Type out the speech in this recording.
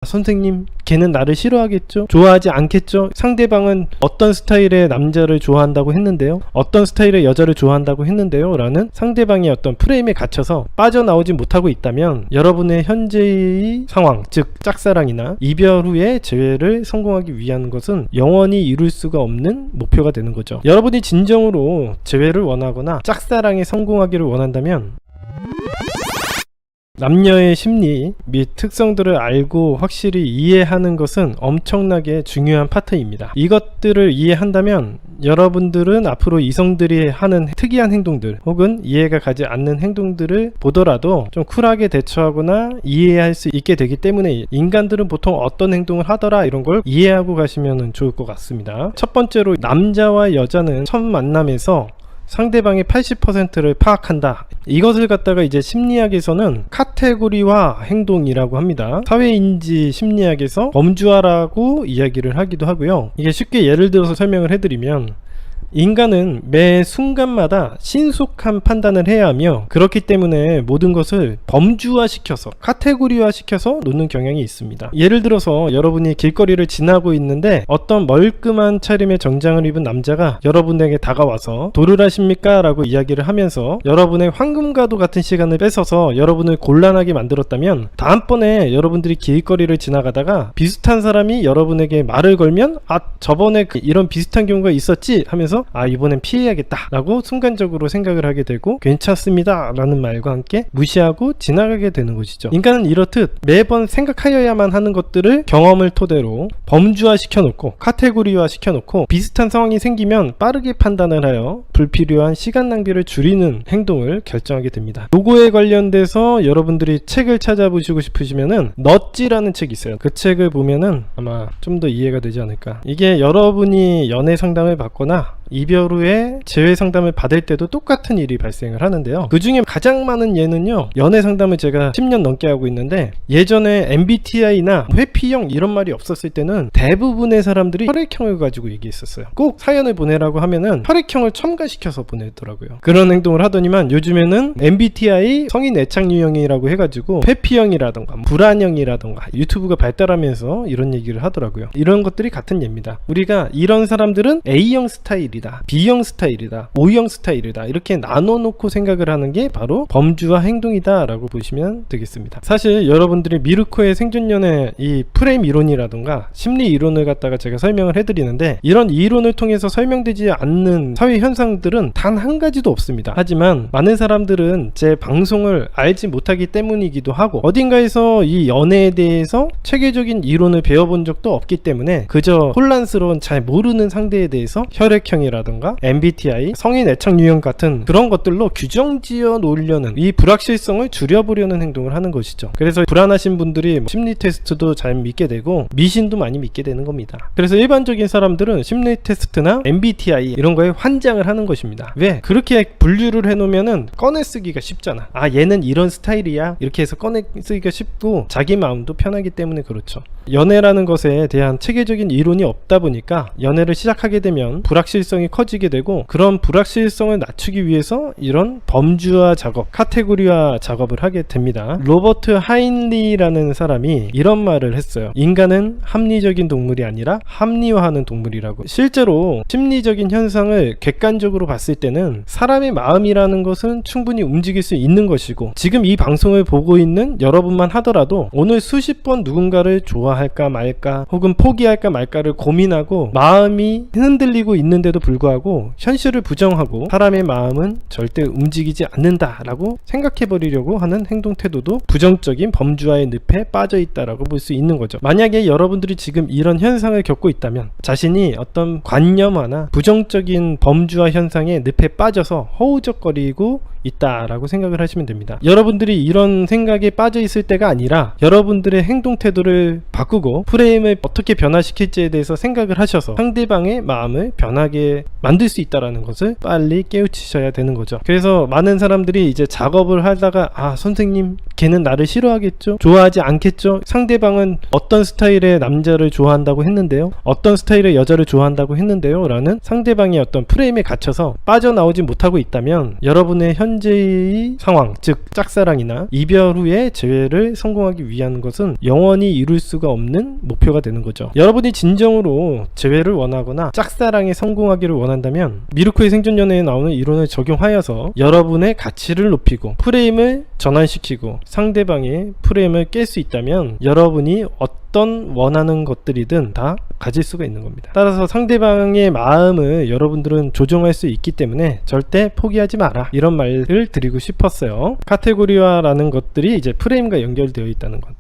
선생님, 걔는 나를 싫어하겠죠? 좋아하지 않겠죠? 상대방은 어떤 스타일의 남자를 좋아한다고 했는데요, 어떤 스타일의 여자를 좋아한다고 했는데요 라는 상대방의 어떤 프레임에 갇혀서 빠져나오지 못하고 있다면 여러분의 현재의 상황, 즉 짝사랑이나 이별 후에 재회를 성공하기 위한 것은 영원히 이룰 수가 없는 목표가 되는 거죠. 여러분이 진정으로 재회를 원하거나 짝사랑에 성공하기를 원한다면 남녀의 심리 및 특성들을 알고 확실히 이해하는 것은 엄청나게 중요한 파트입니다. 이것들을 이해한다면 여러분들은 앞으로 이성들이 하는 특이한 행동들 혹은 이해가 가지 않는 행동들을 보더라도 좀 쿨하게 대처하거나 이해할 수 있게 되기 때문에 인간들은 보통 어떤 행동을 하더라 이런 걸 이해하고 가시면 좋을 것 같습니다. 첫 번째로, 남자와 여자는 첫 만남에서 상대방의 80%를 파악한다. 이것을 갖다가 이제 심리학에서는 카테고리화 행동이라고 합니다. 사회인지 심리학에서 범주화라고 이야기를 하기도 하고요. 이게 쉽게 예를 들어서 설명을 해드리면, 인간은 매 순간마다 신속한 판단을 해야 하며 그렇기 때문에 모든 것을 범주화 시켜서 카테고리화 시켜서 놓는 경향이 있습니다. 예를 들어서 여러분이 길거리를 지나고 있는데 어떤 멀끔한 차림의 정장을 입은 남자가 여러분에게 다가와서 도를 하십니까? 라고 이야기를 하면서 여러분의 황금과도 같은 시간을 뺏어서 여러분을 곤란하게 만들었다면, 다음번에 여러분들이 길거리를 지나가다가 비슷한 사람이 여러분에게 말을 걸면 저번에 이런 비슷한 경우가 있었지 하면서 이번엔 피해야겠다 라고 순간적으로 생각을 하게 되고 괜찮습니다 라는 말과 함께 무시하고 지나가게 되는 것이죠. 인간은 이렇듯 매번 생각하여야만 하는 것들을 경험을 토대로 범주화 시켜놓고 카테고리화 시켜놓고 비슷한 상황이 생기면 빠르게 판단을 하여 불필요한 시간 낭비를 줄이는 행동을 결정하게 됩니다. 요거에 관련돼서 여러분들이 책을 찾아보시고 싶으시면은 넛지라는 책이 있어요. 그 책을 보면은 아마 좀 더 이해가 되지 않을까. 이게 여러분이 연애 상담을 받거나 이별 후에 재회 상담을 받을 때도 똑같은 일이 발생을 하는데요. 그 중에 가장 많은 예는요, 연애 상담을 제가 10년 넘게 하고 있는데, 예전에 MBTI나 회피형 이런 말이 없었을 때는 대부분의 사람들이 혈액형을 가지고 얘기했었어요. 꼭 사연을 보내라고 하면은 혈액형을 첨가시켜서 보내더라고요. 그런 행동을 하더니만 요즘에는 MBTI 성인 애착 유형이라고 해가지고 회피형이라던가 불안형이라던가 유튜브가 발달하면서 이런 얘기를 하더라고요. 이런 것들이 같은 예입니다. 우리가 이런 사람들은 A형 스타일이다, B형 스타일이다, O형 스타일이다, 이렇게 나눠놓고 생각을 하는 게 바로 범주화 행동이다 라고 보시면 되겠습니다. 사실 여러분들이 미르코의 생존연애 이 프레임 이론이라던가 심리 이론을 갖다가 제가 설명을 해드리는데, 이런 이론을 통해서 설명되지 않는 사회 현상들은 단 한 가지도 없습니다. 하지만 많은 사람들은 제 방송을 알지 못하기 때문이기도 하고, 어딘가에서 이 연애에 대해서 체계적인 이론을 배워본 적도 없기 때문에 그저 혼란스러운 잘 모르는 상대에 대해서 혈액형이라던가 MBTI, 성인 애착 유형 같은 그런 것들로 규정 지어 놓으려는, 이 불확실성을 줄여보려는 행동을 하는 것이죠. 그래서 불안하신 분들이 심리 테스트도 잘 믿게 되고 미신도 많이 믿게 되는 겁니다. 그래서 일반적인 사람들은 심리 테스트나 MBTI 이런 거에 환장을 하는 것입니다. 왜? 그렇게 분류를 해놓으면은 꺼내 쓰기가 쉽잖아. 얘는 이런 스타일이야, 이렇게 해서 꺼내 쓰기가 쉽고 자기 마음도 편하기 때문에 그렇죠. 연애라는 것에 대한 체계적인 이론이 없다 보니까 연애를 시작하게 되면 불확실성이 커지게 되고, 그런 불확실성을 낮추기 위해서 이런 범주화 작업, 카테고리화 작업을 하게 됩니다. 로버트 하인리라는 사람이 이런 말을 했어요. 인간은 합리적인 동물이 아니라 합리화하는 동물이라고. 실제로 심리적인 현상을 객관적으로 봤을 때는 사람의 마음이라는 것은 충분히 움직일 수 있는 것이고, 지금 이 방송을 보고 있는 여러분만 하더라도 오늘 수십 번 누군가를 좋아할까 말까 혹은 포기할까 말까를 고민하고 마음이 흔들리고 있는데도 불구하고 현실을 부정하고 사람의 마음은 절대 움직이지 않는다라고 생각해버리려고 하는 행동 태도도 부정적인 범주화의 늪에 빠져있다라고 볼 수 있는 거죠. 만약에 여러분들이 지금 이런 현상을 겪고 있다면 자신이 어떤 관념화나 부정적인 범주화 현상의 늪에 빠져서 허우적거리고 있다라고 생각을 하시면 됩니다. 여러분들이 이런 생각에 빠져 있을 때가 아니라 여러분들의 행동 태도를 바꾸고 프레임을 어떻게 변화시킬지에 대해서 생각을 하셔서 상대방의 마음을 변하게 만들 수 있다라는 것을 빨리 깨우치셔야 되는 거죠. 그래서 많은 사람들이 이제 작업을 하다가 선생님, 걔는 나를 싫어하겠죠? 좋아하지 않겠죠? 상대방은 어떤 스타일의 남자를 좋아한다고 했는데요, 어떤 스타일의 여자를 좋아한다고 했는데요 라는 상대방의 어떤 프레임에 갇혀서 빠져나오지 못하고 있다면 여러분의 현재의 상황, 즉 짝사랑이나 이별 후에 재회를 성공하기 위한 것은 영원히 이룰 수가 없는 목표가 되는 거죠. 여러분이 진정으로 재회를 원하거나 짝사랑에 성공하기를 원한다면 미르코의 생존연애에 나오는 이론을 적용하여서 여러분의 가치를 높이고 프레임을 전환시키고 상대방의 프레임을 깰 수 있다면 여러분이 어떤 원하는 것들이든 다 가질 수가 있는 겁니다. 따라서 상대방의 마음을 여러분들은 조정할 수 있기 때문에 절대 포기하지 마라, 이런 말을 드리고 싶었어요. 카테고리화라는 것들이 이제 프레임과 연결되어 있다는 것.